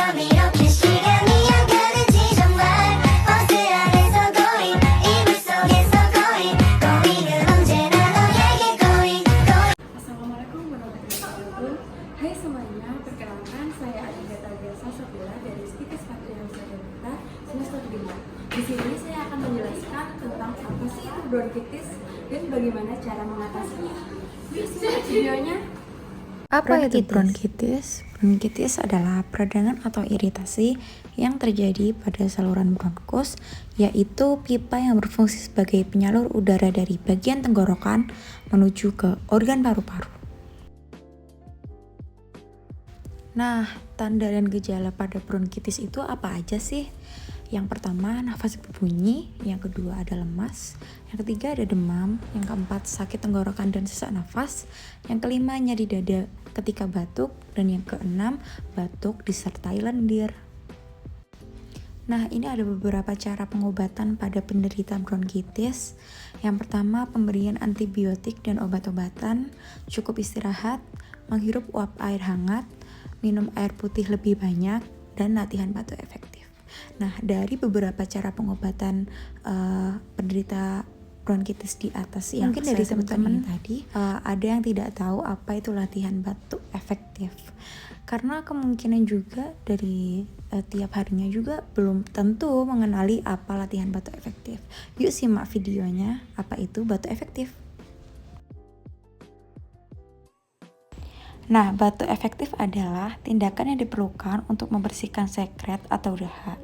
밤 이렇게 시간이 안 가는지 정말 버스 안에서 going 이불 속에서 going은 언제나 너에게 going Assalamualaikum warahmatullahi wabarakatuh. Hai semuanya, perkenalkan saya Adinda Tagasa Sabila dari Stikes Patriarsa Jakarta semester 5. Di sini saya akan menjelaskan tentang apa sih itu bronkitis dan bagaimana cara mengatasinya. Yuk simak videonya. Apa itu bronkitis? Bronkitis adalah peradangan atau iritasi yang terjadi pada saluran bronkus, yaitu pipa yang berfungsi sebagai penyalur udara dari bagian tenggorokan menuju ke organ paru-paru. Nah, tanda dan gejala pada bronkitis itu apa aja sih? Yang pertama, nafas berbunyi. Yang kedua, ada lemas. Yang ketiga, ada demam. Yang keempat, sakit tenggorokan dan sesak nafas. Yang kelima, nyeri dada ketika batuk. Dan yang keenam, batuk disertai lendir. Nah, ini ada beberapa cara pengobatan pada penderita bronkitis. Yang pertama, pemberian antibiotik dan obat-obatan, cukup istirahat, menghirup uap air hangat, minum air putih lebih banyak, dan latihan batuk efektif. Nah, dari beberapa cara pengobatan penderita bronkitis di atas yang mungkin dari teman-teman tadi ada yang tidak tahu apa itu latihan batuk efektif, karena kemungkinan juga dari tiap harinya juga belum tentu mengenali apa latihan batuk efektif. Yuk simak videonya apa itu batuk efektif. Nah, batuk efektif adalah tindakan yang diperlukan untuk membersihkan sekret atau dahak.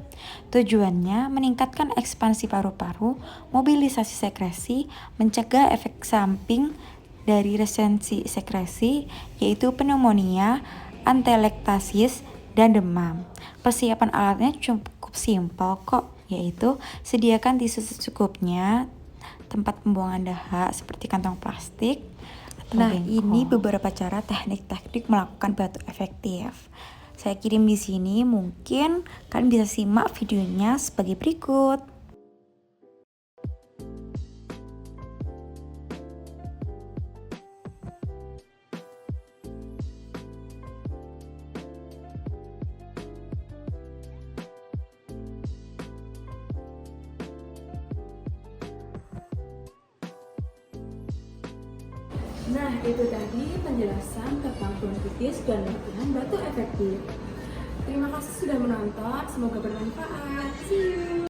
Tujuannya meningkatkan ekspansi paru-paru, mobilisasi sekresi, mencegah efek samping dari resensi sekresi, yaitu pneumonia, atelektasis, dan demam. Persiapan alatnya cukup simpel kok, yaitu sediakan tisu secukupnya, tempat pembuangan dahak seperti kantong plastik. Nah, ini beberapa cara teknik-teknik melakukan batuk efektif. Saya kirim di sini, mungkin kalian bisa simak videonya sebagai berikut. Nah, itu tadi penjelasan tentang bronkitis dan latihan batuk efektif. Terima kasih sudah menonton, semoga bermanfaat. See you.